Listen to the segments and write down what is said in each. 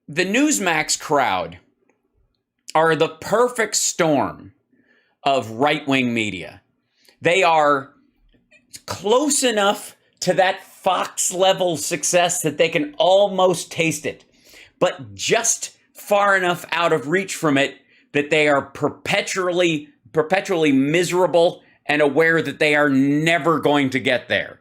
the Newsmax crowd are the perfect storm of right-wing media. They are close enough to that Fox level success that they can almost taste it, but just far enough out of reach from it that they are perpetually miserable and aware that they are never going to get there.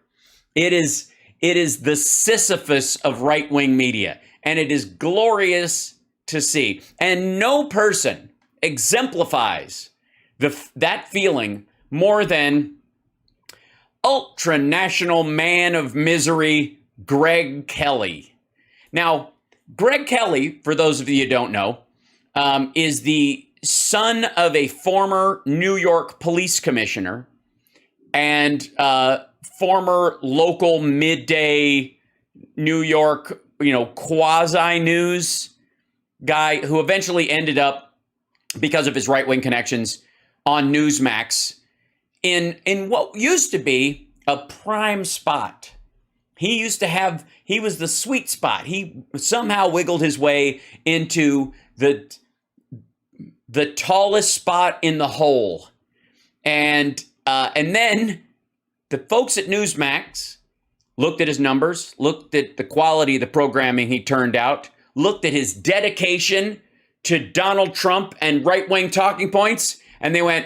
It is the Sisyphus of right-wing media, and it is glorious to see. And no person exemplifies that feeling more than ultra-national man of misery, Greg Kelly. Now, Greg Kelly, for those of you who don't know, is the son of a former New York police commissioner and former local midday New York, quasi-news guy who eventually ended up, because of his right-wing connections, on Newsmax in what used to be a prime spot. He was the sweet spot. He somehow wiggled his way into the tallest spot in the hole. And then the folks at Newsmax looked at his numbers, looked at the quality of the programming he turned out, looked at his dedication to Donald Trump and right-wing talking points, and they went,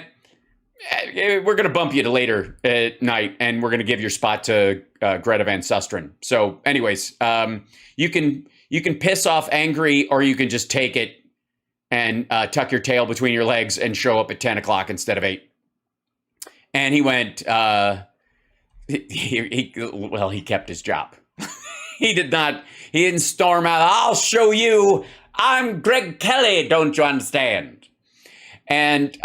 we're going to bump you to later at night, and we're going to give your spot to Greta Van Susteren. So anyways, you can piss off angry, or you can just take it and tuck your tail between your legs and show up at 10 o'clock instead of 8. And he went, he kept his job. He didn't storm out, I'll show you, I'm Greg Kelly, don't you understand? And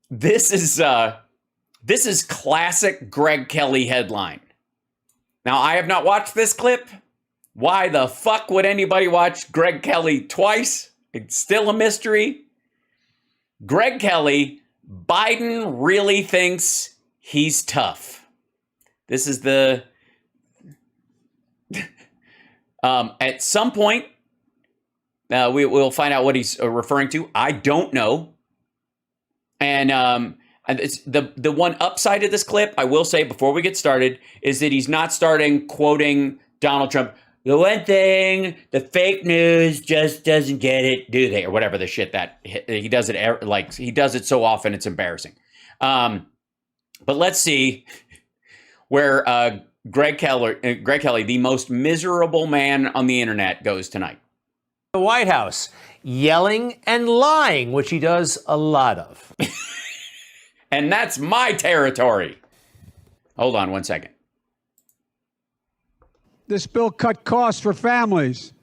this is classic Greg Kelly headline. Now, I have not watched this clip. Why the fuck would anybody watch Greg Kelly twice? It's still a mystery. Greg Kelly, Biden really thinks he's tough. This is at some point, we'll find out what he's referring to. I don't know. And it's the one upside of this clip, I will say before we get started, is that he's not starting quoting Donald Trump. The one thing, the fake news just doesn't get it, do they? Or whatever the shit that he does it, like he does it so often, it's embarrassing. But let's see where Greg Kelly, the most miserable man on the internet, goes tonight. The White House yelling and lying, which he does a lot of. And that's my territory. Hold on one second. This bill cut costs for families,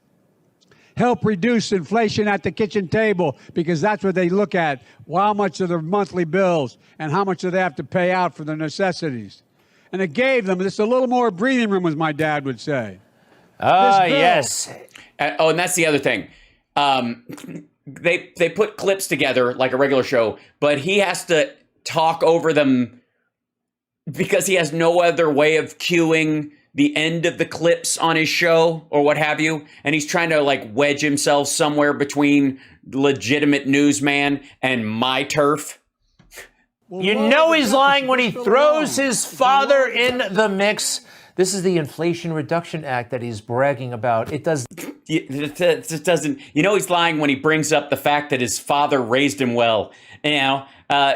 help reduce inflation at the kitchen table, because that's what they look at. How much are their monthly bills and how much do they have to pay out for their necessities? And it gave them just a little more breathing room, as my dad would say. Yes. And that's the other thing. They put clips together like a regular show, but he has to talk over them because he has no other way of cueing the end of the clips on his show or what have you. And he's trying to like wedge himself somewhere between legitimate newsman and my turf. You know he's lying when he throws his father in the mix. This is the Inflation Reduction Act that he's bragging about. It doesn't. He's lying when he brings up the fact that his father raised him well. You know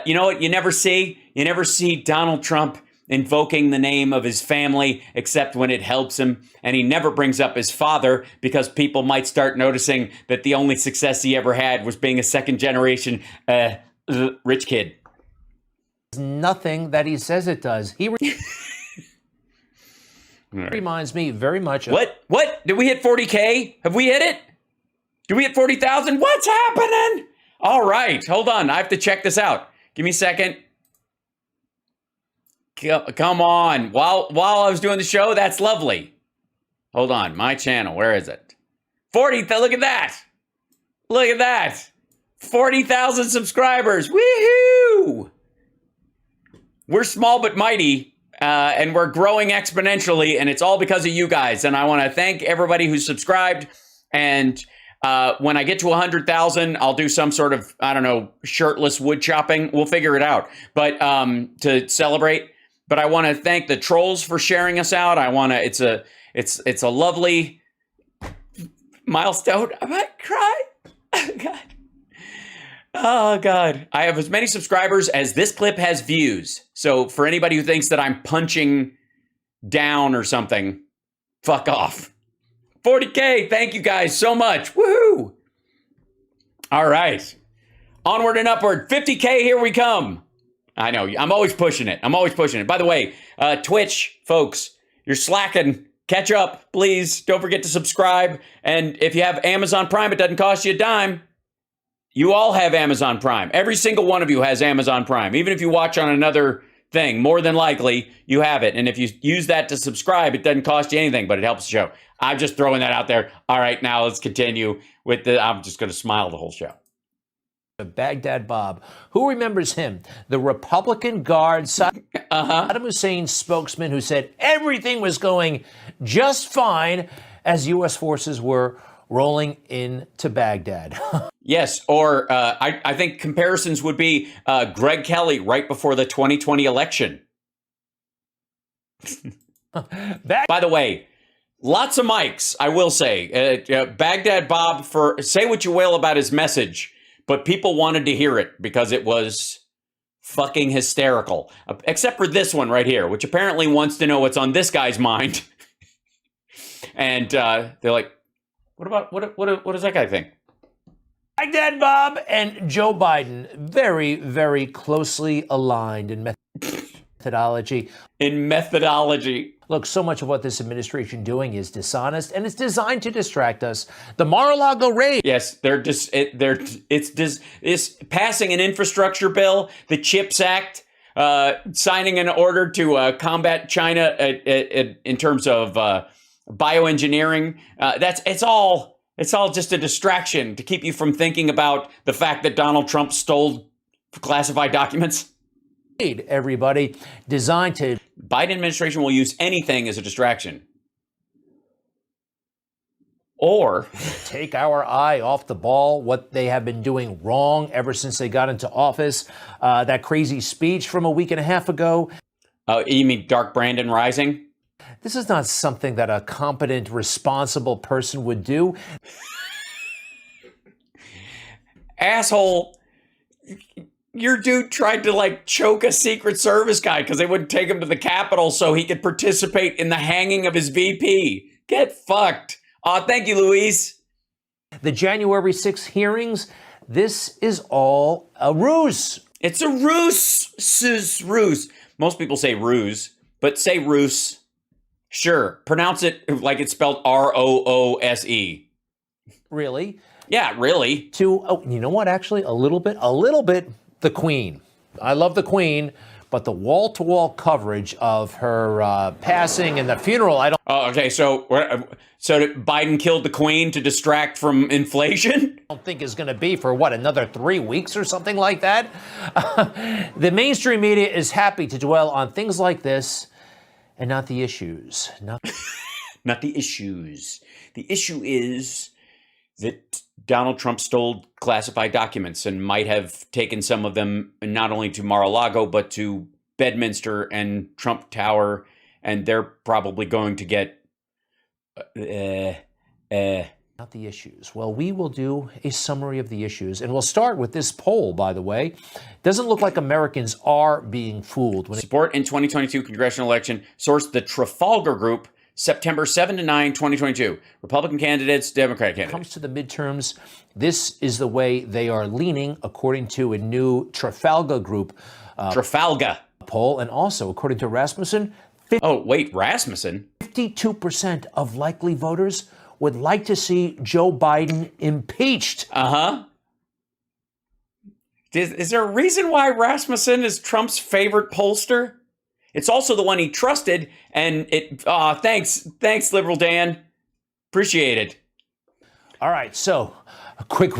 what? You never see Donald Trump invoking the name of his family except when it helps him. And he never brings up his father because people might start noticing that the only success he ever had was being a second generation rich kid. Nothing that he says it does. He reminds me very much of... What? Did we hit 40K? Have we hit it? Did we hit 40,000? What's happening? All right. Hold on. I have to check this out. Give me a second. Come on. While I was doing the show, that's lovely. Hold on. My channel. Where is it? 40. Look at that. Look at that. 40,000 subscribers. Woohoo! We're small but mighty. And we're growing exponentially, and it's all because of you guys. And I want to thank everybody who's subscribed. And When I get to 100,000, I'll do some sort of, I don't know, shirtless wood chopping. We'll figure it out. But to celebrate. But I want to thank the trolls for sharing us out. It's a lovely milestone. I might cry. God. Oh, God. I have as many subscribers as this clip has views. So for anybody who thinks that I'm punching down or something, fuck off. 40K. Thank you guys so much. Woohoo. All right. Onward and upward. 50K. Here we come. I know. I'm always pushing it. By the way, Twitch, folks, you're slacking. Catch up, please. Don't forget to subscribe. And if you have Amazon Prime, it doesn't cost you a dime. You all have Amazon Prime. Every single one of you has Amazon Prime. Even if you watch on another thing, more than likely, you have it. And if you use that to subscribe, it doesn't cost you anything, but it helps the show. I'm just throwing that out there. All right, now let's continue with I'm just going to smile the whole show. Baghdad Bob. Who remembers him? The Republican guard, Saddam Hussein's spokesman, who said everything was going just fine as U.S. forces were rolling into Baghdad. Yes, or I think comparisons would be Greg Kelly right before the 2020 election. By the way, lots of mics, I will say. Baghdad Bob, say what you will about his message, but people wanted to hear it because it was fucking hysterical. Except for this one right here, which apparently wants to know what's on this guy's mind. And they're like, what does that guy think? Baghdad Bob and Joe Biden, very, very closely aligned in methodology. Look, so much of what this administration doing is dishonest, and it's designed to distract us. The Mar-a-Lago raid. Yes, it's passing an infrastructure bill, the CHIPS Act, signing an order to combat China in terms of bioengineering. It's all just a distraction to keep you from thinking about the fact that Donald Trump stole classified documents. Everybody, designed to... Biden administration will use anything as a distraction. Or take our eye off the ball, what they have been doing wrong ever since they got into office. That crazy speech from a week and a half ago. You mean Dark Brandon Rising? This is not something that a competent, responsible person would do. Asshole. Your dude tried to choke a Secret Service guy because they wouldn't take him to the Capitol so he could participate in the hanging of his VP. Get fucked. Thank you, Luis. The January 6th hearings, this is all a ruse. It's a ruse. Ruse. Most people say ruse, but say ruse. Sure. Pronounce it like it's spelled Roose. Really? Yeah, really. You know what, actually? A little bit. The Queen. I love the Queen, but the wall-to-wall coverage of her passing and the funeral, I don't... Oh, okay, so Biden killed the Queen to distract from inflation? I don't think is going to be for, another 3 weeks or something like that? The mainstream media is happy to dwell on things like this and not the issues. Not the issues. The issue is that Donald Trump stole classified documents and might have taken some of them not only to Mar-a-Lago, but to Bedminster and Trump Tower, and they're probably going to get... Not the issues. Well, we will do a summary of the issues, and we'll start with this poll, by the way. Doesn't look like Americans are being fooled. Support in 2022 congressional election. Source, the Trafalgar Group, September 7 to 9, 2022. Republican candidates, Democratic candidates. When it comes to the midterms, this is the way they are leaning, according to a new Trafalgar Group poll. And also, according to Rasmussen... Rasmussen? 52% of likely voters would like to see Joe Biden impeached. Is there a reason why Rasmussen is Trump's favorite pollster? It's also the one he trusted, and thanks, Liberal Dan. Appreciate it. All right, so a quick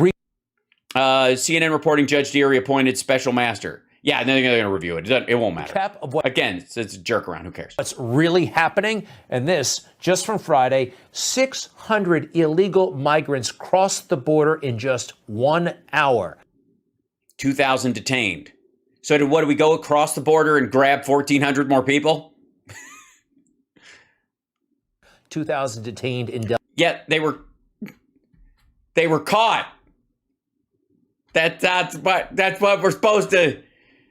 CNN reporting Judge Deary appointed special master. Yeah, and then they're going to review it. It won't matter. Cap of what Again, it's a jerk around. Who cares? what's really happening. And this, just from Friday, 600 illegal migrants crossed the border in just 1 hour. 2,000 detained. So what, did we go across the border and grab 1,400 more people? 2,000 detained in Yeah, they were caught. That's what we're supposed to.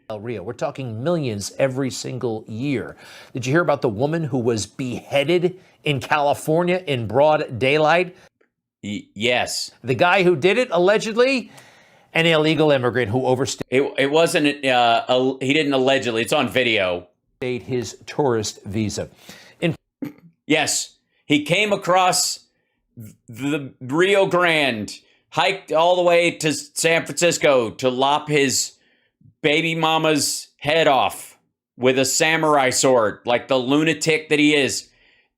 Del Rio. We're talking millions every single year. Did you hear about the woman who was beheaded in California in broad daylight? Yes. The guy who did it, allegedly, an illegal immigrant who overstayed It wasn't, he didn't allegedly, it's on video. his tourist visa. Yes, he came across the Rio Grande, hiked all the way to San Francisco to lop his baby mama's head off with a samurai sword, like the lunatic that he is.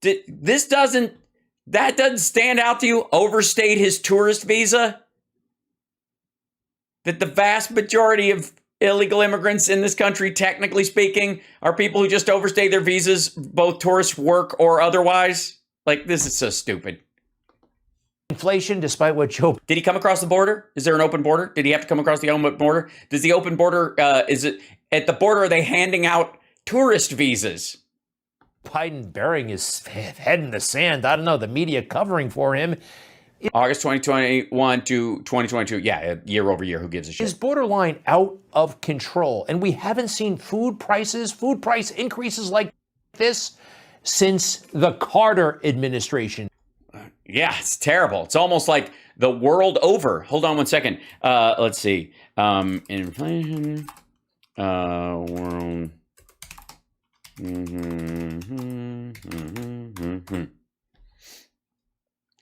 That doesn't stand out to you? Overstayed his tourist visa? That the vast majority of illegal immigrants in this country, technically speaking, are people who just overstay their visas, both tourist work or otherwise? Like, this is so stupid. Inflation, despite what Joe... Did he come across the border? Is there an open border? Did he have to come across the open border? Does the open border, is it at the border, are they handing out tourist visas? Biden burying his head in the sand. I don't know, the media covering for him. August 2021 to 2022. Yeah, year over year. Who gives a shit? Is borderline out of control. And we haven't seen food price increases like this since the Carter administration. Yeah, it's terrible. It's almost like the world over. Hold on one second. Let's see. Inflation. World.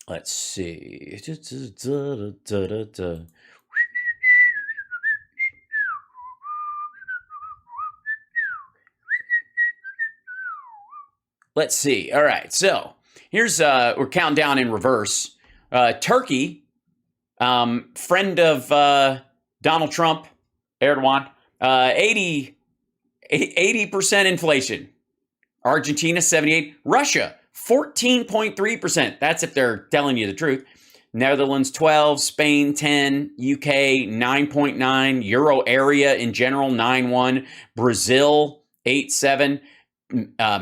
Let's see. Let's see. All right. So here's we're counting down in reverse. Turkey, friend of Donald Trump, Erdogan, 80% inflation. Argentina, 78. Russia, 14.3%. That's if they're telling you the truth. Netherlands, 12. Spain, 10. UK, 9.9. Euro area in general, 9.1. Brazil, 8.7.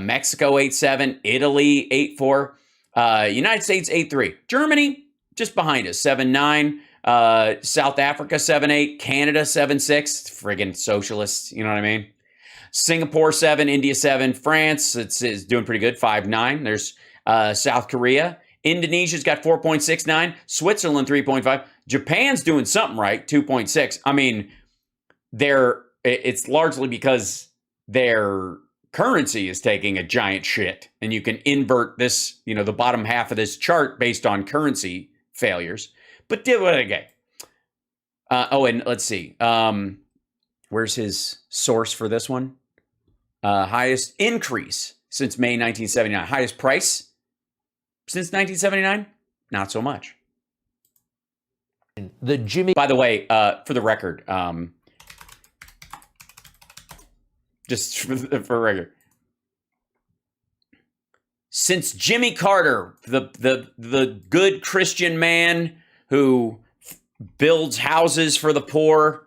Mexico, 8.7. Italy, 8.4. United States, 8.3. Germany, just behind us, 7.9. South Africa, 7.8. Canada, 7.6. Friggin' socialists, you know what I mean? Singapore, 7. India, 7. France, it's doing pretty good, 5.9. There's South Korea. Indonesia's got 4.69. Switzerland, 3.5. Japan's doing something right, 2.6. I mean, it's largely because their currency is taking a giant shit. And you can invert this, the bottom half of this chart based on currency failures. But do it again. And let's see. Where's his source for this one? Highest increase since May 1979. Highest price since 1979? Not so much. By the way, for the record, just for record, since Jimmy Carter, the good Christian man who builds houses for the poor,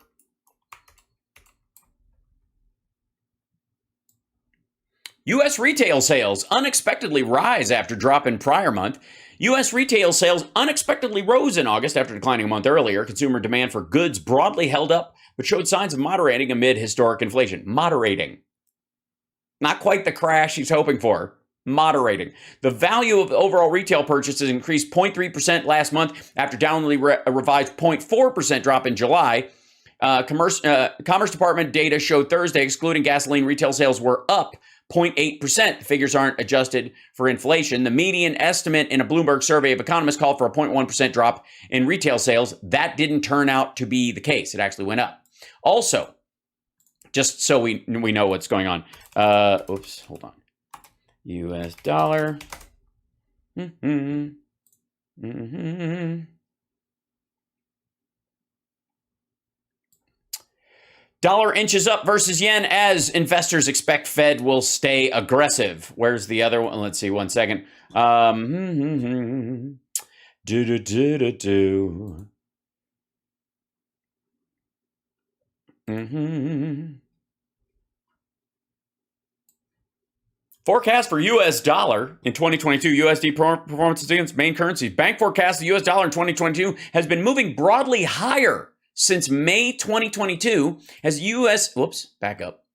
U.S. retail sales unexpectedly rise after drop in prior month. U.S. retail sales unexpectedly rose in August after declining a month earlier. Consumer demand for goods broadly held up, but showed signs of moderating amid historic inflation. Moderating. Not quite the crash he's hoping for. Moderating. The value of overall retail purchases increased 0.3% last month after downwardly revised 0.4% drop in July. Commerce Department data showed Thursday, excluding gasoline, retail sales were up 0.8%. The figures aren't adjusted for inflation. The median estimate in a Bloomberg survey of economists called for a 0.1% drop in retail sales. That didn't turn out to be the case. It actually went up. Also, just so we know what's going on. Oops, hold on. U.S. dollar. Dollar inches up versus yen as investors expect Fed will stay aggressive. Where's the other one? Let's see, 1 second. Forecast for U.S. dollar in 2022. USD performance against main currencies. Bank forecast the U.S. dollar in 2022 has been moving broadly higher since May 2022 as U.S. Whoops, back up.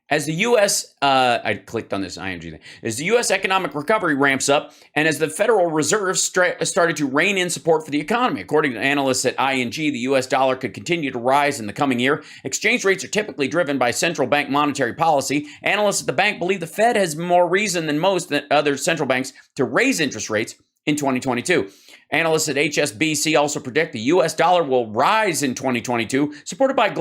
As the U.S. I clicked on this ING thing. As the U.S. economic recovery ramps up and as the Federal Reserve started to rein in support for the economy. According to analysts at ING, the U.S. dollar could continue to rise in the coming year. Exchange rates are typically driven by central bank monetary policy. Analysts at the bank believe the Fed has more reason than most other central banks to raise interest rates in 2022. Analysts at HSBC also predict the U.S. dollar will rise in 2022, supported by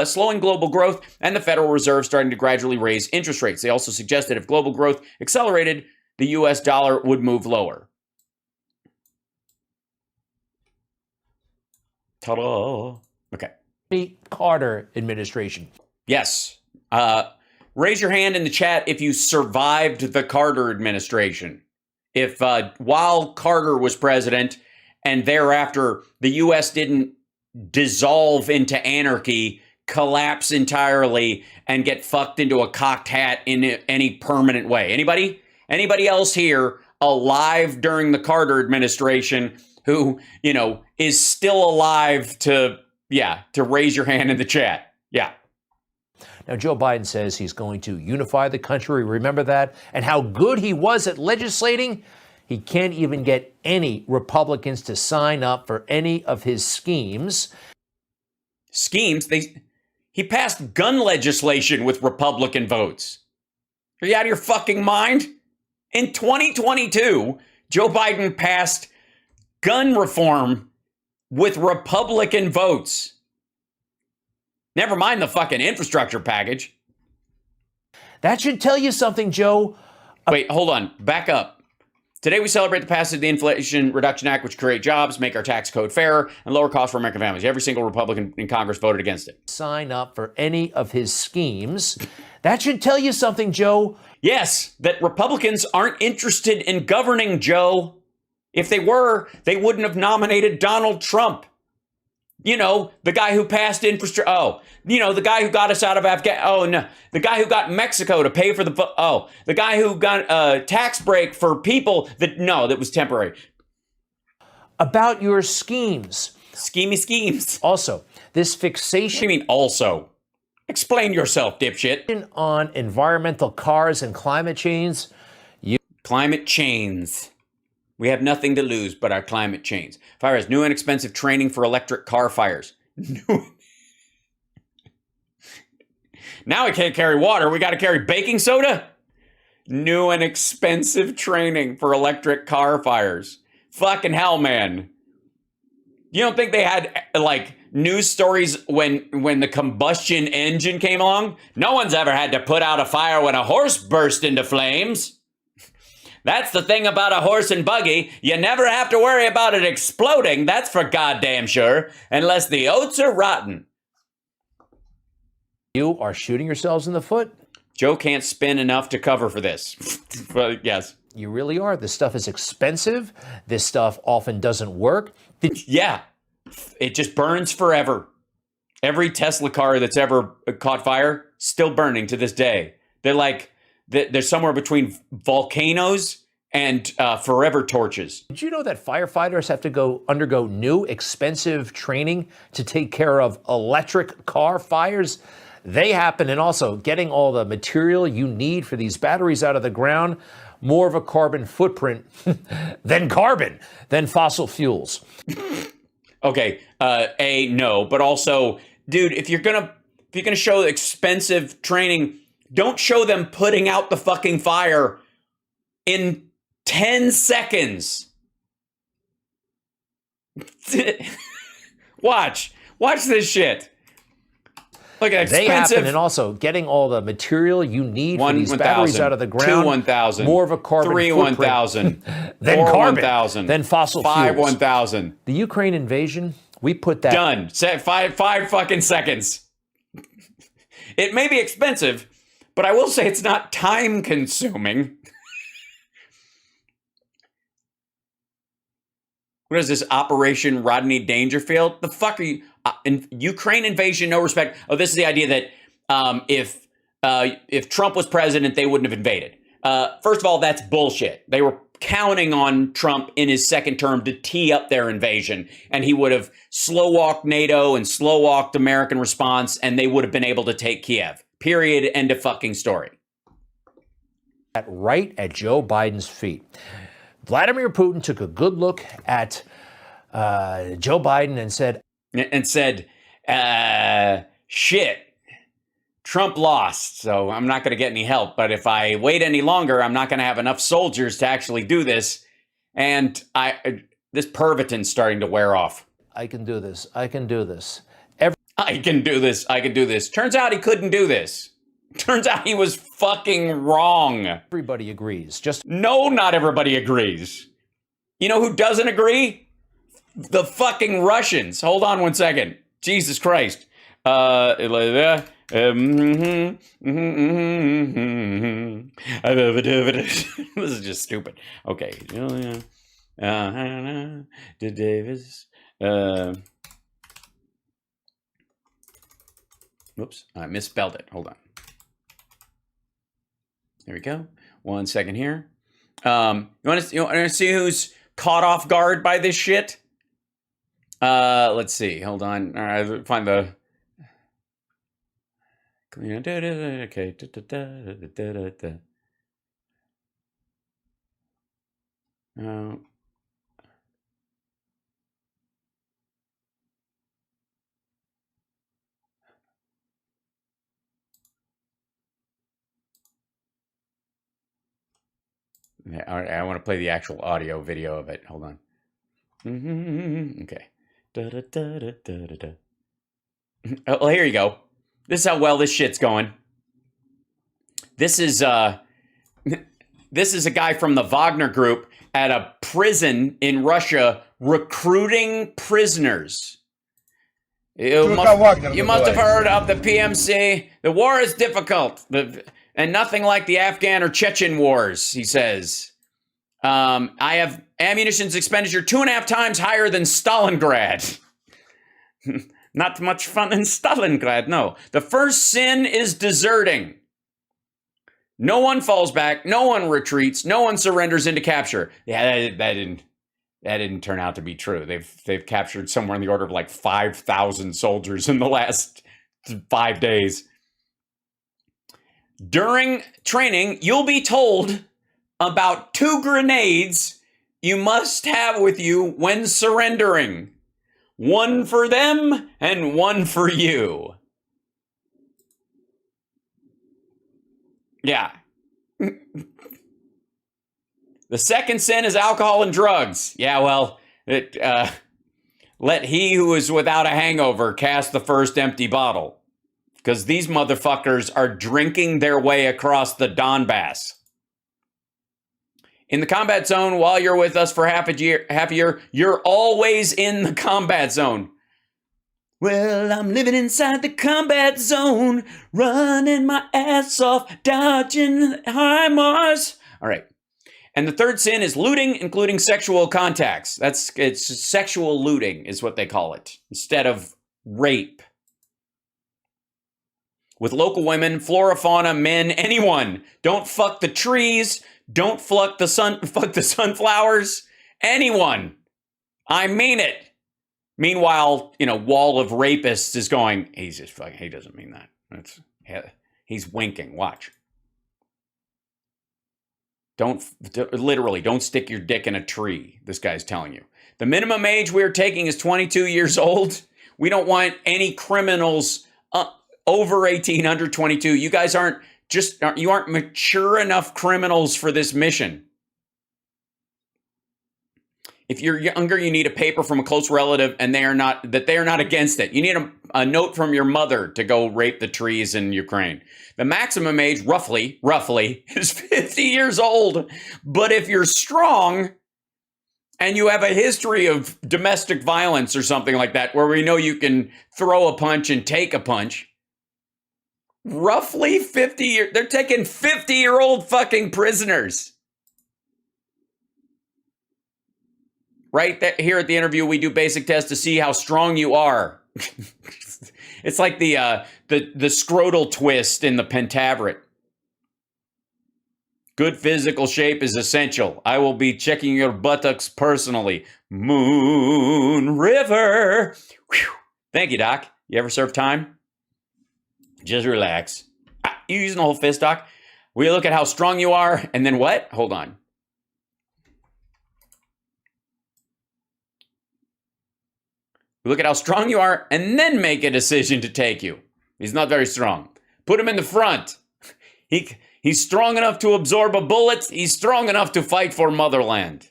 slowing global growth and the Federal Reserve starting to gradually raise interest rates. They also suggest that if global growth accelerated, the U.S. dollar would move lower. Ta-da! Okay. The Carter administration. Yes. Raise your hand in the chat if you survived the Carter administration. If while Carter was president and thereafter the U.S. didn't dissolve into anarchy, collapse entirely, and get fucked into a cocked hat in any permanent way. Anybody? Anybody else here alive during the Carter administration who, you know, is still alive to raise your hand in the chat? Yeah. Now, Joe Biden says he's going to unify the country. Remember that? And how good he was at legislating. He can't even get any Republicans to sign up for any of his schemes. Schemes? He passed gun legislation with Republican votes. Are you out of your fucking mind? In 2022, Joe Biden passed gun reform with Republican votes. Never mind the fucking infrastructure package. That should tell you something, Joe. Wait, hold on. Back up. Today we celebrate the passage of the Inflation Reduction Act, which create jobs, make our tax code fairer, and lower costs for American families. Every single Republican in Congress voted against it. Sign up for any of his schemes. That should tell you something, Joe. Yes, that Republicans aren't interested in governing, Joe. If they were, they wouldn't have nominated Donald Trump. You know, the guy who passed infrastructure. Oh, you know, the guy who got us out of Afghanistan. Oh, no. The guy who got Mexico to pay for the. Oh, the guy who got a tax break for people that. No, that was temporary. About your schemes. Schemy schemes. Also, this fixation. What do you mean also? Explain yourself, dipshit. On environmental cars and climate change. Climate chains. We have nothing to lose but our climate change. Fire has new and expensive training for electric car fires. Now we can't carry water. We got to carry baking soda? New and expensive training for electric car fires. Fucking hell, man. You don't think they had, like, news stories when the combustion engine came along? No one's ever had to put out a fire when a horse burst into flames. That's the thing about a horse and buggy. You never have to worry about it exploding. That's for goddamn sure. Unless the oats are rotten. You are shooting yourselves in the foot. Joe can't spin enough to cover for this. But yes. You really are. This stuff is expensive. This stuff often doesn't work. Yeah. It just burns forever. Every Tesla car that's ever caught fire, still burning to this day. They're like, they're somewhere between volcanoes and forever torches. Did you know that firefighters have to undergo new expensive training to take care of electric car fires? They happen, and also getting all the material you need for these batteries out of the ground, more of a carbon footprint than fossil fuels. Okay, no, but also, dude, if you're gonna show expensive training, don't show them putting out the fucking fire in 10 seconds. Watch this shit. Look at expensive. They happen, and also getting all the material you need for these batteries out of the ground. 2 1,000. More of a carbon 3 footprint 1,000. than 4 carbon 1,000. than fossil 5 fuels. 1,000. The Ukraine invasion, we put that done. 5 fucking seconds. It may be expensive, but I will say it's not time consuming. What is this, Operation Rodney Dangerfield? The fuck are you? Ukraine invasion, no respect. Oh, this is the idea that if Trump was president, they wouldn't have invaded. First of all, that's bullshit. They were counting on Trump in his second term to tee up their invasion, and he would have slow-walked NATO and slow-walked American response, and they would have been able to take Kiev. Period. End of fucking story. Right at Joe Biden's feet. Vladimir Putin took a good look at Joe Biden and said, shit, Trump lost, so I'm not going to get any help. But if I wait any longer, I'm not going to have enough soldiers to actually do this. And this Pervitin's starting to wear off. I can do this. I can do this. I can do this. I can do this. Turns out he couldn't do this. Turns out he was fucking wrong. Everybody agrees. No, not everybody agrees. You know who doesn't agree? The fucking Russians. Hold on one second. Jesus Christ. This is just stupid. Okay. Davis. Whoops. I misspelled it. Hold on. There we go. 1 second here. You want to see who's caught off guard by this shit? Let's see. Hold on. All right, find the. Okay. I want to play the actual audio video of it. Hold on. Okay. Well, here you go. This is how well this shit's going. This is a guy from the Wagner Group at a prison in Russia recruiting prisoners. You must have heard of the PMC. The war is difficult, and nothing like the Afghan or Chechen wars, he says. I have ammunition's expenditure 2.5 times higher than Stalingrad. Not much fun in Stalingrad, no. The first sin is deserting. No one falls back, no one retreats, no one surrenders into capture. Yeah, that didn't turn out to be true. They've captured somewhere in the order of like 5,000 soldiers in the last 5 days. During training, you'll be told about 2 grenades you must have with you when surrendering. One for them and one for you. Yeah. The second sin is alcohol and drugs. Yeah, well, let he who is without a hangover cast the first empty bottle. Because these motherfuckers are drinking their way across the Donbass. In the combat zone, while you're with us for half a year, you're always in the combat zone. Well, I'm living inside the combat zone, running my ass off, dodging HIMARS. All right. And the third sin is looting, including sexual contacts. It's sexual looting is what they call it, instead of rape. With local women, flora, fauna, men, anyone. Don't fuck the trees. Don't fuck the sunflowers. Anyone. I mean it. Meanwhile, wall of rapists is going, he doesn't mean that. He's winking. Watch. Don't stick your dick in a tree, this guy's telling you. The minimum age we're taking is 22 years old. We don't want any criminals over 18, under 22. You guys aren't mature enough criminals for this mission. If you're younger, you need a paper from a close relative and they are not against it. You need a note from your mother to go rape the trees in Ukraine. The maximum age, roughly, is 50 years old. But if you're strong and you have a history of domestic violence or something like that, where we know you can throw a punch and take a punch, roughly 50 years. They're taking 50-year-old fucking prisoners. Right here at the interview, we do basic tests to see how strong you are. It's like the scrotal twist in the Pentaveret. Good physical shape is essential. I will be checking your buttocks personally. Moon River. Whew. Thank you, Doc. You ever serve time? Just relax. You using the whole fist, Doc? We look at how strong you are, and then what? Hold on. We look at how strong you are, and then make a decision to take you. He's not very strong. Put him in the front. He's strong enough to absorb a bullet. He's strong enough to fight for motherland.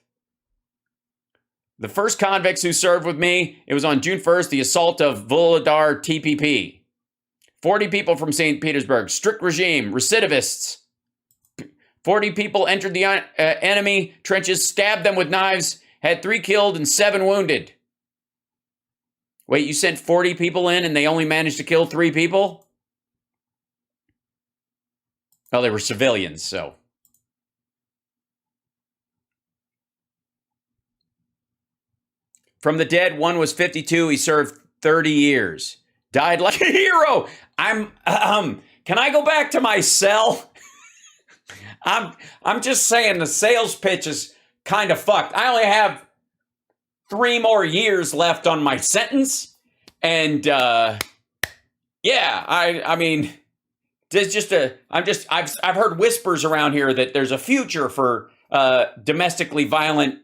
The first convicts who served with me, it was on June 1st, the assault of Volodar TPP. 40 people from St. Petersburg, strict regime, recidivists. 40 people entered the enemy trenches, stabbed them with knives, had 3 killed and 7 wounded. Wait, you sent 40 people in and they only managed to kill 3 people? Oh, they were civilians, so. From the dead, one was 52. He served 30 years. Died like a hero. Can I go back to my cell? I'm just saying the sales pitch is kind of fucked. I only have 3 more years left on my sentence. And, yeah, I mean, I've heard whispers around here that there's a future for domestically violent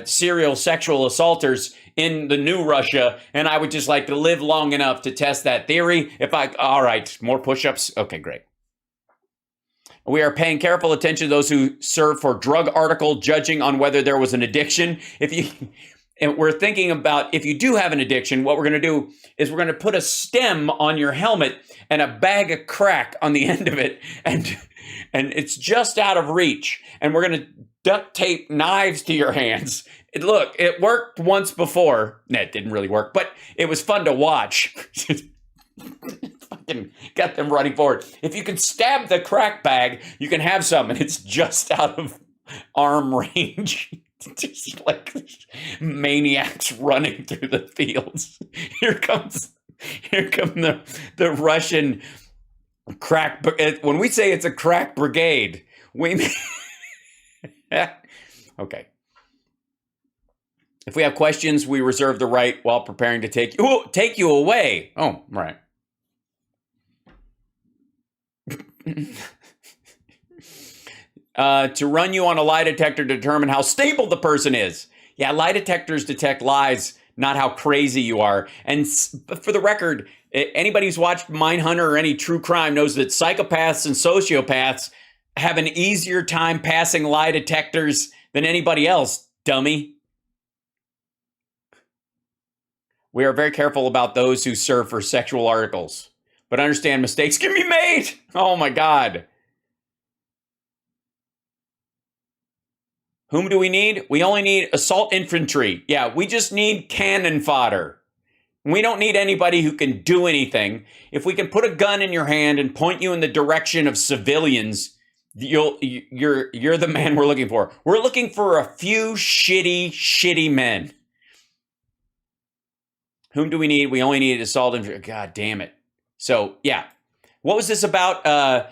serial sexual assaulters in the new Russia, and I would just like to live long enough to test that theory. All right, more push-ups. Okay, great. We are paying careful attention to those who serve for drug article judging on whether there was an addiction. And we're thinking about if you do have an addiction, what we're going to do is we're going to put a stem on your helmet and a bag of crack on the end of it, and it's just out of reach. And we're going to duct tape knives to your hands. Look, it worked once before. No, it didn't really work, but it was fun to watch. Fucking got them running forward. If you can stab the crack bag, you can have some, and it's just out of arm range. Just like maniacs running through the fields. Here come the Russian crack. When we say it's a crack brigade, we mean okay. If we have questions, we reserve the right while preparing to take you away. Oh, right. To run you on a lie detector to determine how stable the person is. Yeah, lie detectors detect lies, not how crazy you are. And for the record, anybody who's watched Mindhunter or any true crime knows that psychopaths and sociopaths have an easier time passing lie detectors than anybody else, dummy. We are very careful about those who serve for sexual articles, but understand mistakes can be made. Oh my God. Whom do we need? We only need assault infantry. Yeah, we just need cannon fodder. We don't need anybody who can do anything. If we can put a gun in your hand and point you in the direction of civilians, you're the man we're looking for. We're looking for a few shitty men. Whom do we need? We only need assault infantry. God damn it. So, yeah. What was this about?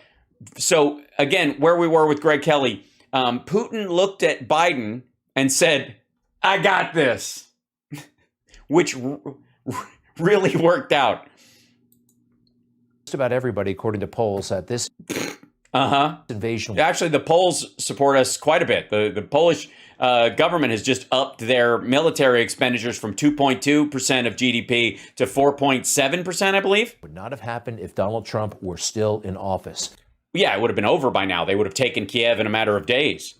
So, again, where we were with Greg Kelly. Putin looked at Biden and said, I got this, which really worked out. Just about everybody, according to polls, at this invasion. Actually, the Poles support us quite a bit. The Polish government has just upped their military expenditures from 2.2% of GDP to 4.7%, I believe. Would not have happened if Donald Trump were still in office. Yeah, it would have been over by now. They would have taken Kiev in a matter of days.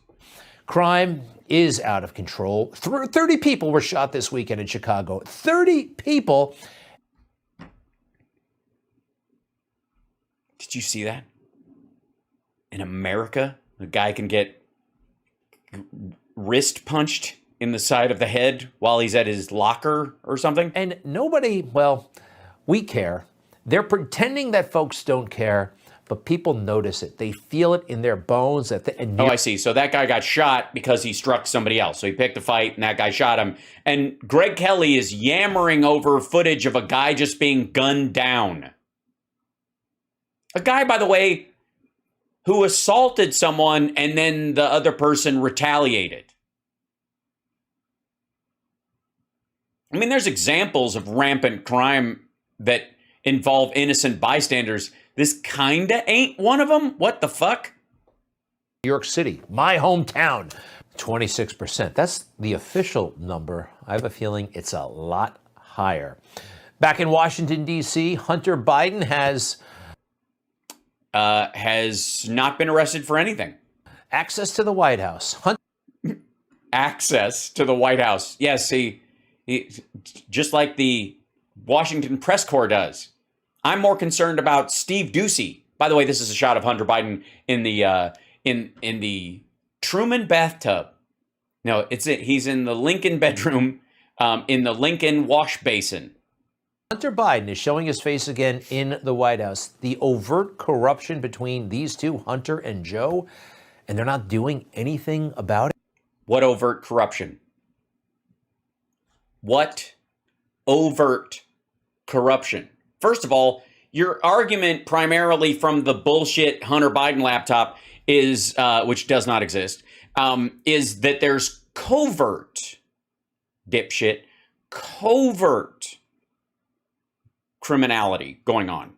Crime is out of control. 30 people were shot this weekend in Chicago. 30 people. Did you see that? In America, a guy can get wrist punched in the side of the head while he's at his locker or something. And nobody, well, we care. They're pretending that folks don't care, but people notice it. They feel it in their bones. Oh, I see. So that guy got shot because he struck somebody else. So he picked a fight and that guy shot him. And Greg Kelly is yammering over footage of a guy just being gunned down. A guy, by the way, who assaulted someone and then the other person retaliated. I mean, there's examples of rampant crime that involve innocent bystanders. This kinda ain't one of them. What the fuck? New York City, my hometown, 26%. That's the official number. I have a feeling it's a lot higher. Back in Washington, D.C., Hunter Biden has not been arrested for anything. Access to the White House. Access to the White House. Yes, he just like the Washington press corps does. I'm more concerned about Steve Ducey. By the way, this is a shot of Hunter Biden in the Truman bathtub. No, he's in the Lincoln bedroom, in the Lincoln wash basin. Hunter Biden is showing his face again in the White House. The overt corruption between these two, Hunter and Joe, and they're not doing anything about it. What overt corruption? What overt corruption? First of all, your argument primarily from the bullshit Hunter Biden laptop is, which does not exist, is that there's covert, dipshit, covert criminality going on.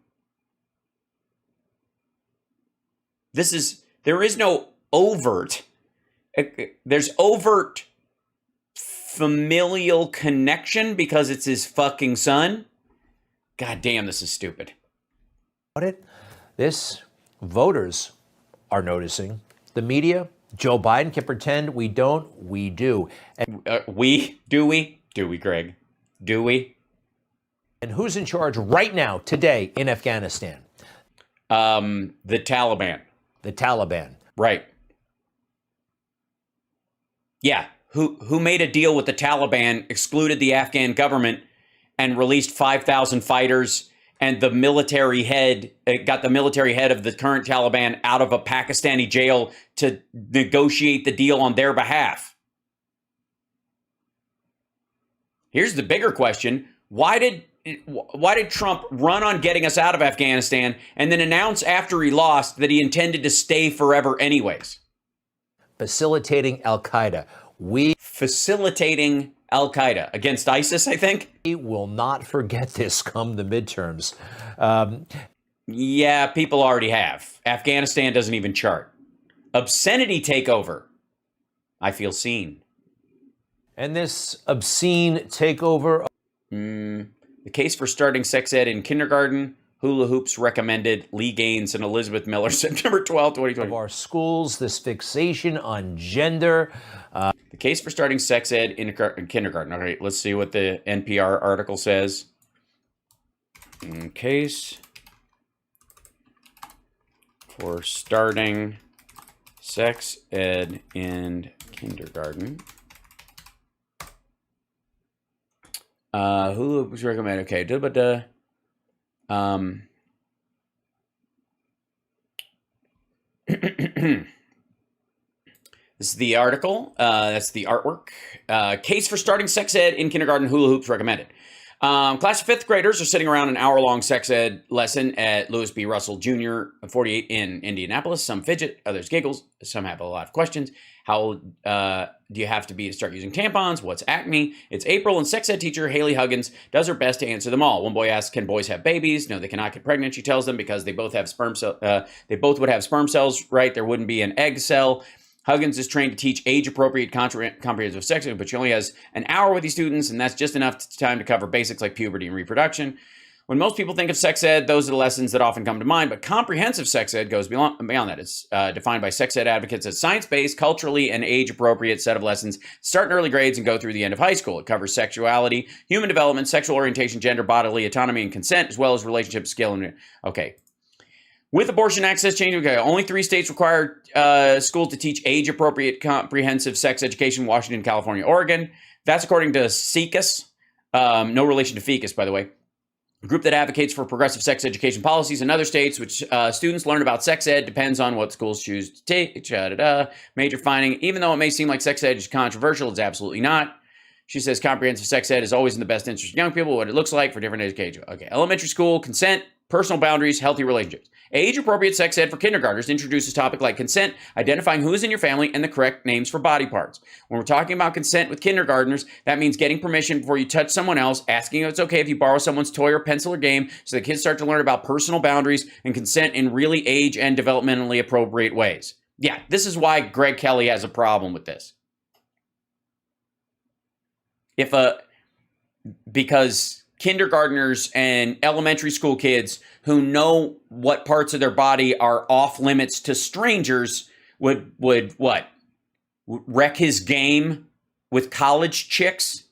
There is no overt. There's overt familial connection because it's his fucking son. God damn, this is stupid. This, voters are noticing. The media, Joe Biden can pretend we don't, we do. And Do we, Greg? Do we? And who's in charge right now, today, in Afghanistan? The Taliban. The Taliban. Right. Yeah. Who made a deal with the Taliban, excluded the Afghan government, and released 5,000 fighters, and the military head got the military head of the current Taliban out of a Pakistani jail to negotiate the deal on their behalf. Here's the bigger question. Why did Trump run on getting us out of Afghanistan and then announce after he lost that he intended to stay forever anyways? Facilitating Al-Qaeda. Facilitating Al-Qaeda against ISIS, I think. We will not forget this come the midterms. Yeah, people already have. Afghanistan doesn't even chart. Obscenity takeover. I feel seen. And this obscene takeover. The case for starting sex ed in kindergarten. Hula hoops recommended. Lee Gaines and Elizabeth Miller, September 12, 2020. Of our schools, this fixation on gender. The case for starting sex ed in kindergarten. All right, let's see what the NPR article says. Case for starting sex ed in kindergarten. Who was recommended? Okay, this is the article. That's the artwork. Case for starting sex ed in kindergarten. Hula hoops recommended. Class of fifth graders are sitting around an hour-long sex ed lesson at Lewis B. Russell Jr. 48 in Indianapolis. Some fidget, others giggles. Some have a lot of questions. How do you have to be to start using tampons? What's acne? It's April, and sex ed teacher Haley Huggins does her best to answer them all. One boy asks, "Can boys have babies?" No, they cannot get pregnant. She tells them because they both have sperm cell. They both would have sperm cells, right? There wouldn't be an egg cell. Huggins is trained to teach age-appropriate comprehensive sex ed, but she only has an hour with these students, and that's just enough time to cover basics like puberty and reproduction. When most people think of sex ed, those are the lessons that often come to mind, but comprehensive sex ed goes beyond that. It's defined by sex ed advocates as science-based, culturally and age-appropriate set of lessons start in early grades and go through the end of high school. It covers sexuality, human development, sexual orientation, gender, bodily autonomy, and consent, as well as relationship skill. And okay. With abortion access changing, okay, only 3 states require schools to teach age-appropriate comprehensive sex education: Washington, California, Oregon. That's according to SECUS. No relation to FECUS, by the way. A group that advocates for progressive sex education policies in other states, which students learn about sex ed depends on what schools choose to take. Major finding, even though it may seem like sex ed is controversial, it's absolutely not. She says comprehensive sex ed is always in the best interest of young people, what it looks like for different education. Okay, elementary school, consent, personal boundaries, healthy relationships. Age-appropriate sex ed for kindergartners introduces topics like consent, identifying who is in your family, and the correct names for body parts. When we're talking about consent with kindergartners, that means getting permission before you touch someone else, asking if it's okay if you borrow someone's toy or pencil or game, so the kids start to learn about personal boundaries and consent in really age and developmentally appropriate ways. Yeah, this is why Greg Kelly has a problem with this. Because kindergartners and elementary school kids who know what parts of their body are off limits to strangers would what? Wreck his game with college chicks?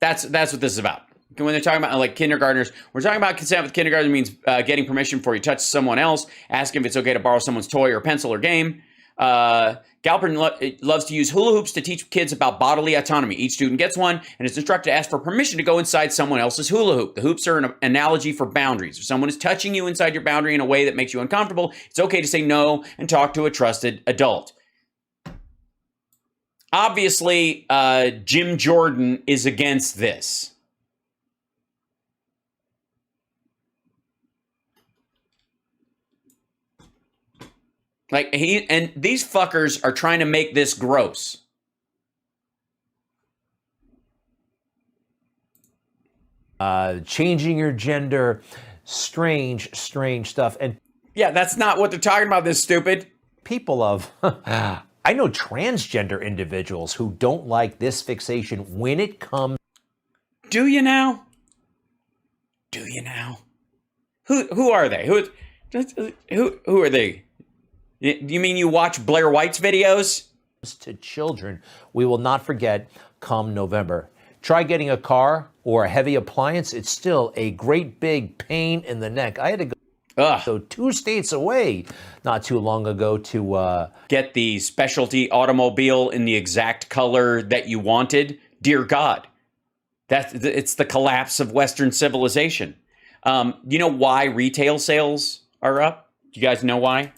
That's what this is about. When they're talking about like kindergartners, we're talking about consent with kindergartners means getting permission before you touch someone else, asking if it's okay to borrow someone's toy or pencil or game. Galpern loves to use hula hoops to teach kids about bodily autonomy. Each student gets one and is instructed to ask for permission to go inside someone else's hula hoop. The hoops are an analogy for boundaries. If someone is touching you inside your boundary in a way that makes you uncomfortable, it's okay to say no and talk to a trusted adult. Obviously, Jim Jordan is against this. Like these fuckers are trying to make this gross. Changing your gender, strange stuff. And yeah, that's not what they're talking about, this stupid. People of, I know transgender individuals who don't like this fixation when it comes. Do you now? Do you now? Who are they? Who are they? You mean you watch Blair White's videos? To children, we will not forget come November. Try getting a car or a heavy appliance. It's still a great big pain in the neck. I had to go 2 states away not too long ago to get the specialty automobile in the exact color that you wanted. Dear God, it's the collapse of Western civilization. You know why retail sales are up? Do you guys know why?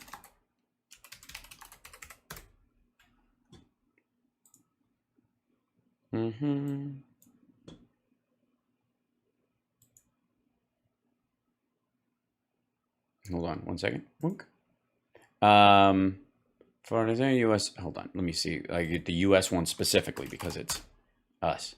Hold on one second. For the U.S. Hold on. Let me see. I get the U.S. one specifically because it's us.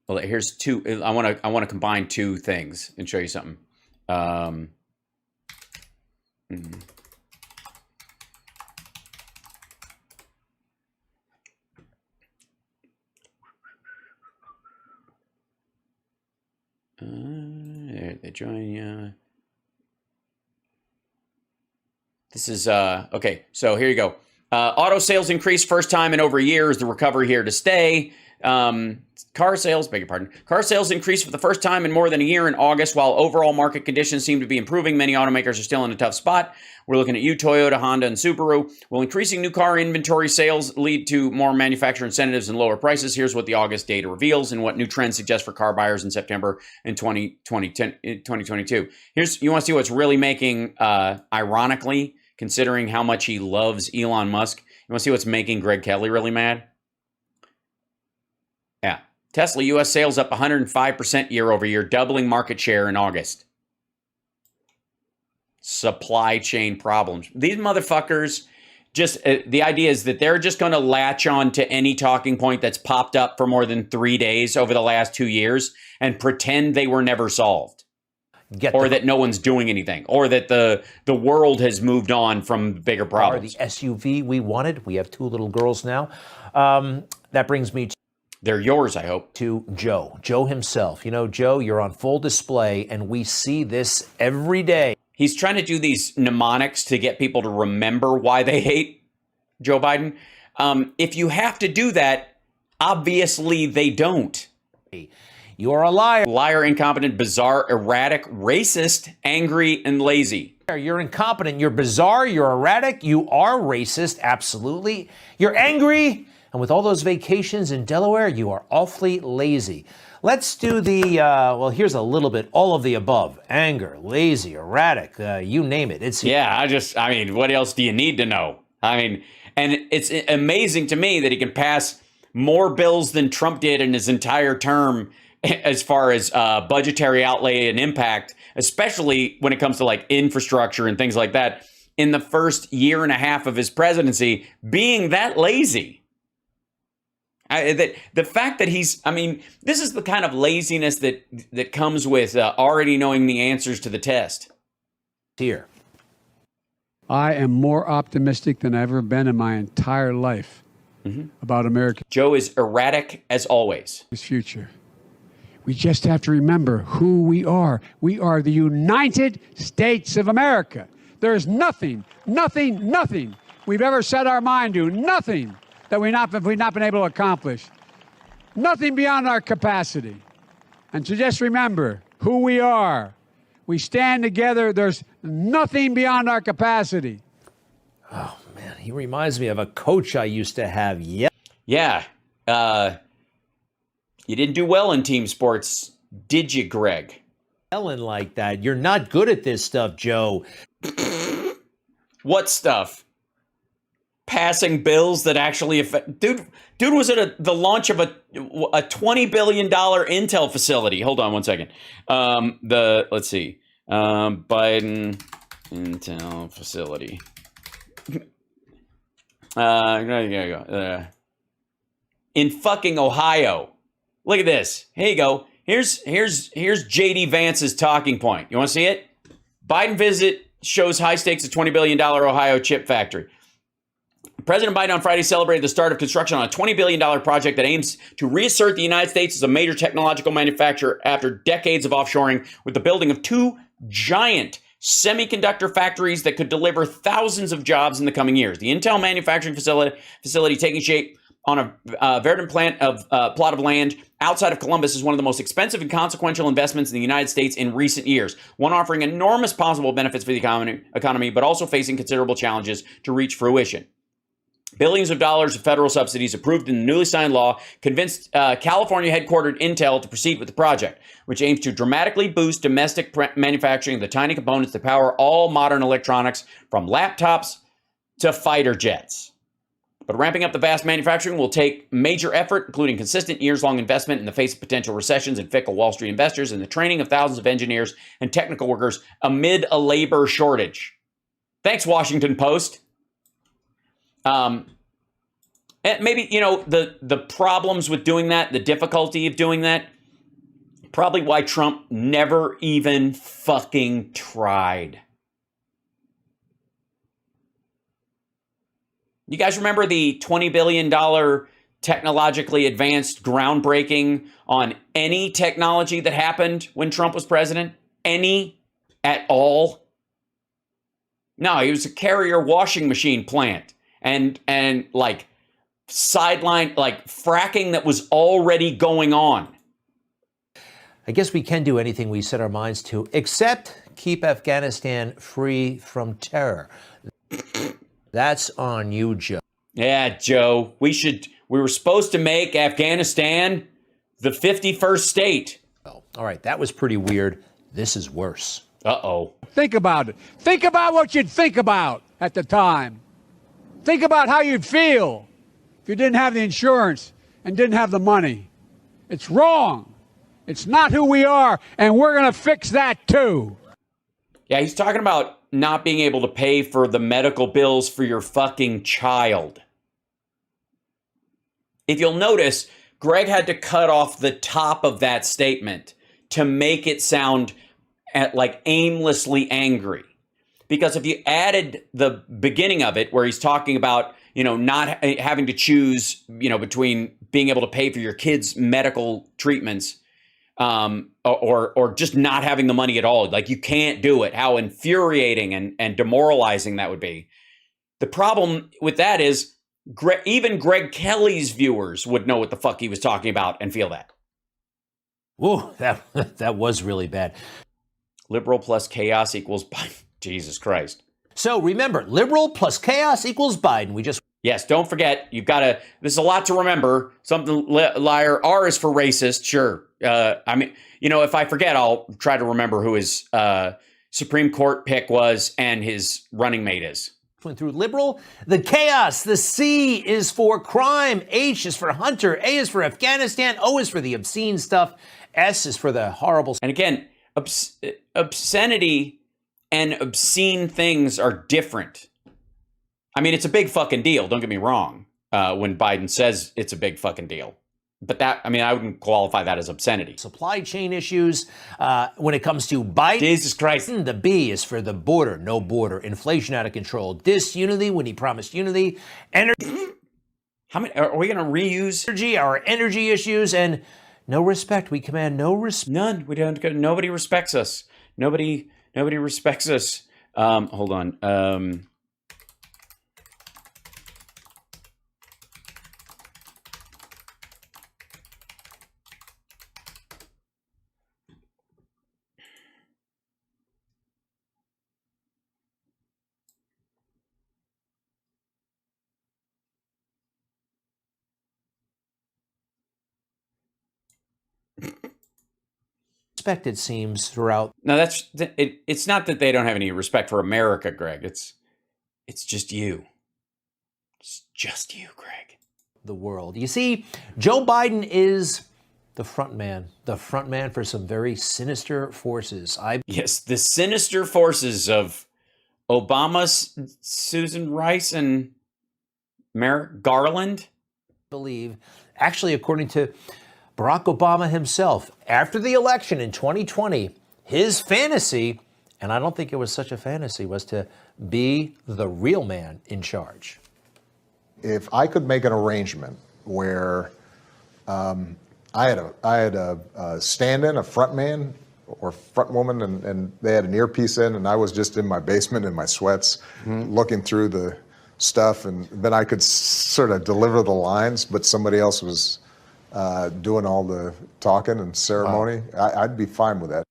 Well, here's two. I want to combine two things and show you something. There they join you. This is okay. So here you go. Auto sales increased first time in over a year. Is the recovery here to stay? Car sales, beg your pardon. Car sales increased for the first time in more than a year in August. While overall market conditions seem to be improving, many automakers are still in a tough spot. We're looking at you, Toyota, Honda, and Subaru. Will increasing new car inventory sales lead to more manufacturer incentives and lower prices? Here's what the August data reveals and what new trends suggest for car buyers in September in 2022. You want to see what's really making, ironically, considering how much he loves Elon Musk, you want to see what's making Greg Kelly really mad? Yeah. Tesla U.S. sales up 105% year over year, doubling market share in August. Supply chain problems. These motherfuckers just, the idea is that they're just going to latch on to any talking point that's popped up for more than 3 days over the last 2 years and pretend they were never solved. Or that no one's doing anything, or that the world has moved on from bigger problems. The SUV we wanted. We have 2 little girls now. That brings me to... They're yours, I hope. To Joe. Joe himself. You know, Joe, you're on full display, and we see this every day. He's trying to do these mnemonics to get people to remember why they hate Joe Biden. If you have to do that, Obviously, they don't. You're a liar. Liar, incompetent, bizarre, erratic, racist, angry, and lazy. You're incompetent. You're bizarre. You're erratic. You are racist. Absolutely. You're angry. And with all those vacations in Delaware, you are awfully lazy. Let's do the, well, here's a little bit, all of the above. Anger, lazy, erratic, you name it. I mean, what else do you need to know? I mean, and it's amazing to me that he can pass more bills than Trump did in his entire term as far as budgetary outlay and impact, especially when it comes to like infrastructure and things like that, in the first year and a half of his presidency, being that lazy. The fact that this is the kind of laziness that comes with already knowing the answers to the test. Here. I am more optimistic than I've ever been in my entire life about America's Joe is erratic as always. Future. We just have to remember who we are. We are the United States of America. There's nothing we've ever set our mind to, nothing that we've not been able to accomplish. Nothing beyond our capacity. And so just remember who we are. We stand together. There's nothing beyond our capacity. Oh, man, he reminds me of a coach I used to have. Yeah. You didn't do well in team sports, did you, Greg? Yelling like that. You're not good at this stuff, Joe. What stuff? Passing bills that actually affect... Dude was at the launch of a $20 billion Intel facility. Hold on one second. Let's see. Biden Intel facility. In fucking Ohio. Look at this. Here you go. Here's J.D. Vance's talking point. You want to see it? Biden visit shows high stakes at $20 billion Ohio chip factory. President Biden on Friday celebrated the start of construction on a $20 billion project that aims to reassert the United States as a major technological manufacturer after decades of offshoring, with the building of two giant semiconductor factories that could deliver thousands of jobs in the coming years. The Intel manufacturing facility taking shape on a verdant plot of land outside of Columbus is one of the most expensive and consequential investments in the United States in recent years, one offering enormous possible benefits for the economy, but also facing considerable challenges to reach fruition. Billions of dollars of federal subsidies approved in the newly signed law convinced California-headquartered Intel to proceed with the project, which aims to dramatically boost domestic manufacturing of the tiny components that power all modern electronics, from laptops to fighter jets. But ramping up the vast manufacturing will take major effort, including consistent years-long investment in the face of potential recessions and fickle Wall Street investors, and the training of thousands of engineers and technical workers amid a labor shortage. Thanks, Washington Post. And maybe, the problems with doing that, the difficulty of doing that, probably why Trump never even fucking tried. You guys remember the $20 billion technologically advanced groundbreaking on any technology that happened when Trump was president? Any at all? No, it was a Carrier washing machine plant. And like sideline, like fracking that was already going on. I guess we can do anything we set our minds to, except keep Afghanistan free from terror. That's on you, Joe. Yeah, Joe. We were supposed to make Afghanistan the 51st state. Oh, all right, that was pretty weird. This is worse. Uh-oh. Think about it. Think about what you'd think about at the time. Think about how you'd feel if you didn't have the insurance and didn't have the money. It's wrong. It's not who we are, and we're going to fix that too. Yeah, he's talking about not being able to pay for the medical bills for your fucking child. If you'll notice, Greg had to cut off the top of that statement to make it sound like aimlessly angry. Because if you added the beginning of it, where he's talking about, not having to choose, between being able to pay for your kids' medical treatments, or just not having the money at all, like you can't do it, how infuriating and demoralizing that would be. The problem with that is even Greg Kelly's viewers would know what the fuck he was talking about and feel that. Whoa, that was really bad. Liberal plus chaos equals Biden. Jesus Christ. So remember, liberal plus chaos equals Biden. Yes, don't forget, you've got to, there's a lot to remember. Something, liar, R is for racist, sure. I mean, if I forget, I'll try to remember who his Supreme Court pick was and his running mate is. Went through liberal, the chaos, the C is for crime, H is for Hunter, A is for Afghanistan, O is for the obscene stuff, S is for the horrible. And again, obscenity and obscene things are different. I mean, it's a big fucking deal, don't get me wrong, when Biden says it's a big fucking deal. But I wouldn't qualify that as obscenity. Supply chain issues. When it comes to Biden, Jesus Christ. The B is for the border, no border. Inflation out of control. Disunity when he promised unity. Energy. How many are we going to reuse? Our energy issues and no respect. We command no respect. None. We don't. Nobody respects us. Nobody respects us. Hold on. Respect, it seems, throughout. No, it's not that they don't have any respect for America, Greg. It's just you. It's just you, Greg. The world. You see, Joe Biden is the front man for some very sinister forces. Yes, the sinister forces of Obama, Susan Rice, and Merrick Garland. Believe, actually, according to Barack Obama himself, after the election in 2020, his fantasy, and I don't think it was such a fantasy, was to be the real man in charge. If I could make an arrangement where I had a stand-in, a front man or front woman, and they had an earpiece in, and I was just in my basement in my sweats, looking through the stuff, and then I could sort of deliver the lines, but somebody else was doing all the talking and ceremony. Wow. I'd be fine with that.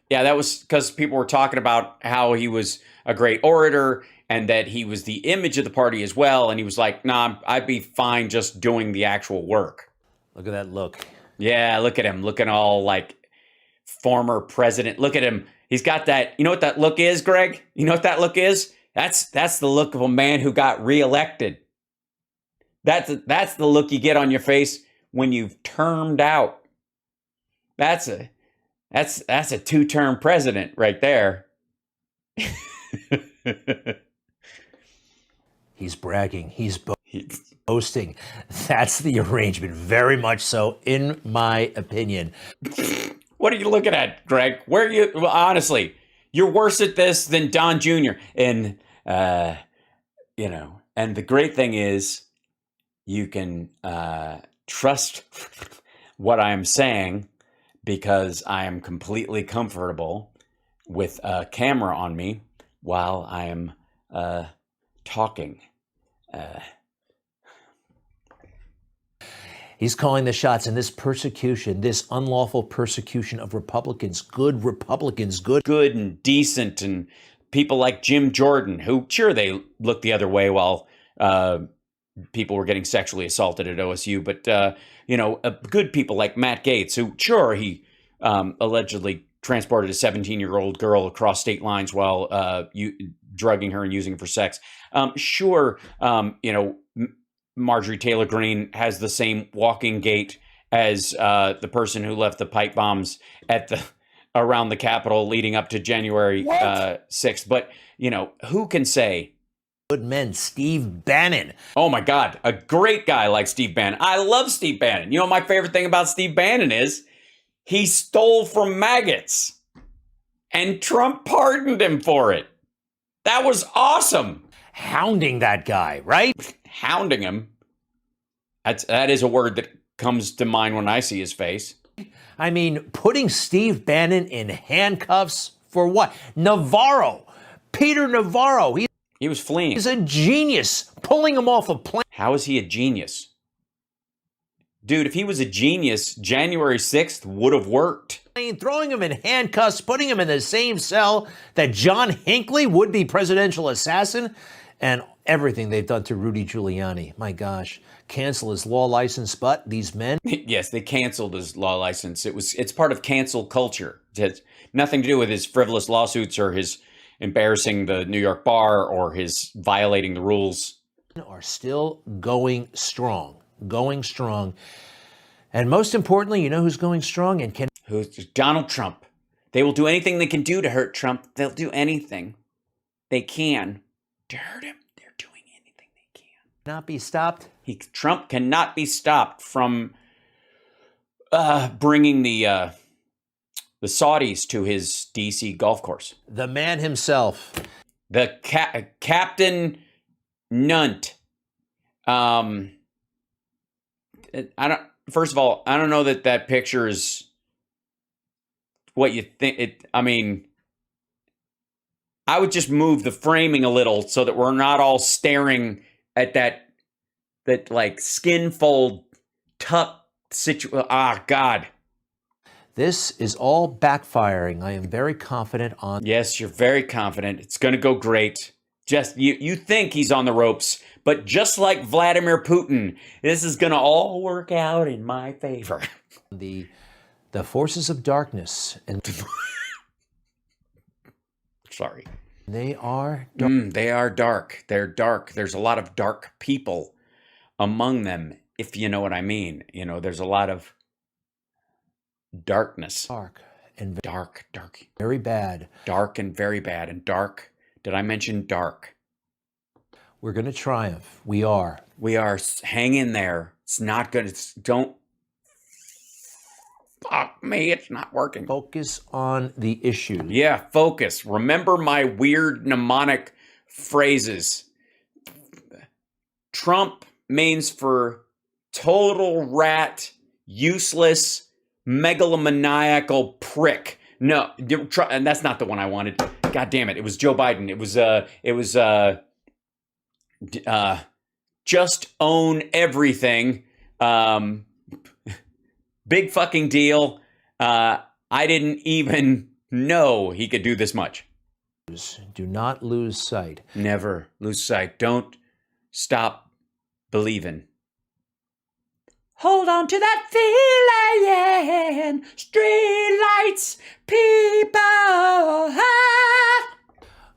Yeah, that was because people were talking about how he was a great orator and that he was the image of the party as well. And he was like, nah, I'd be fine just doing the actual work. Look at that look. Yeah, look at him looking all like former president. Look at him. He's got that. You know what that look is, Greg? You know what that look is? That's the look of a man who got reelected. That's the look you get on your face when you've termed out. That's a two-term president right there. He's bragging. He's boasting. That's the arrangement. Very much so, in my opinion. What are you looking at, Greg? Where are you? Well, honestly, you're worse at this than Don Jr. And, and the great thing is you can trust what I'm saying because I am completely comfortable with a camera on me while I am talking. He's calling the shots in this persecution, this unlawful persecution of Republicans, good Republicans, good and decent, and people like Jim Jordan, who, sure, they looked the other way while people were getting sexually assaulted at OSU, but, good people like Matt Gaetz, who, sure, he allegedly transported a 17-year-old girl across state lines while drugging her and using her for sex. Marjorie Taylor Greene has the same walking gait as the person who left the pipe bombs around the Capitol leading up to January 6th. But, who can say? Good men, Steve Bannon. Oh, my God. A great guy like Steve Bannon. I love Steve Bannon. You know, my favorite thing about Steve Bannon is he stole from maggots and Trump pardoned him for it. That was awesome. Hounding that guy, right? Hounding him. That is a word that comes to mind when I see his face. I mean, putting Steve Bannon in handcuffs for what? Peter Navarro. He was fleeing. He's a genius, pulling him off a plane. How is he a genius? Dude, if he was a genius, January 6th would have worked. Throwing him in handcuffs, putting him in the same cell that John Hinckley, would-be presidential assassin, and everything they've done to Rudy Giuliani. My gosh, cancel his law license, but these men... Yes, they canceled his law license. It's part of cancel culture. It has nothing to do with his frivolous lawsuits or his embarrassing the New York bar or his violating the rules. ...are still going strong. And most importantly, you know who's going strong and can... Who's Donald Trump. They will do anything they can do to hurt Trump. They'll do anything they can to hurt him. They're doing anything they can. Not be stopped. Trump cannot be stopped from bringing the Saudis to his DC golf course. The man himself. The Captain Nunt. First of all, I don't know that picture is what you think. I mean, I would just move the framing a little so that we're not all staring at that like skin fold tuck situation. Ah, God. This is all backfiring. I am very confident on... Yes, you're very confident. It's going to go great. Just you think he's on the ropes, but just like Vladimir Putin, this is going to all work out in my favor. The forces of darkness and sorry. They are dark. They are dark. They're dark. There's a lot of dark people among them, if you know what I mean. You know, there's a lot of darkness. Dark and dark. Very bad. Dark and very bad. And dark. Did I mention dark? We're going to triumph. We are. Hang in there. It's not good. Don't. Fuck me. It's not working. Focus on the issue. Yeah, focus. Remember my weird mnemonic phrases. Trump means for total rat, useless, megalomaniacal prick. No, and that's not the one I wanted. God damn it. It was Joe Biden. It was just own everything. Big fucking deal. I didn't even know he could do this much. Do not lose sight. Never lose sight. Don't stop believing. Hold on to that feeling. Street lights, people.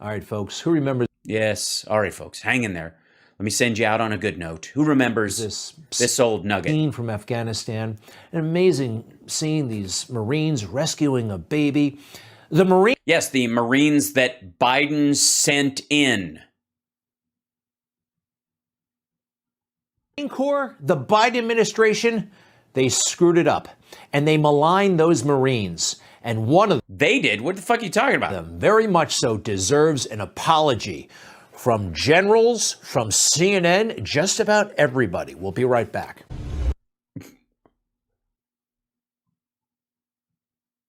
All right, folks. Who remembers? Yes. All right, folks. Hang in there. Let me send you out on a good note. Who remembers this old nugget? Scene from Afghanistan. An amazing scene. These Marines rescuing a baby. The Marine. Yes, the Marines that Biden sent in. Marine Corps, the Biden administration, they screwed it up. And they maligned those Marines. And one of them. They did? What the fuck are you talking about? Them, very much so, deserves an apology. From generals, from CNN, just about everybody. We'll be right back.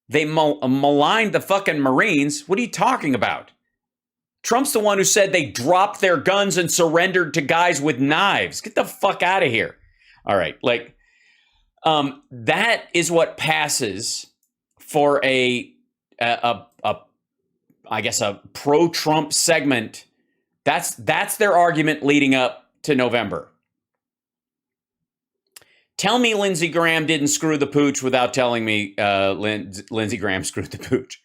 They maligned the fucking Marines. What are you talking about? Trump's the one who said they dropped their guns and surrendered to guys with knives. Get the fuck out of here. All right. Like, that is what passes for I guess a pro-Trump segment. That's their argument leading up to November. Tell me Lindsey Graham didn't screw the pooch without telling me Lindsey Graham screwed the pooch.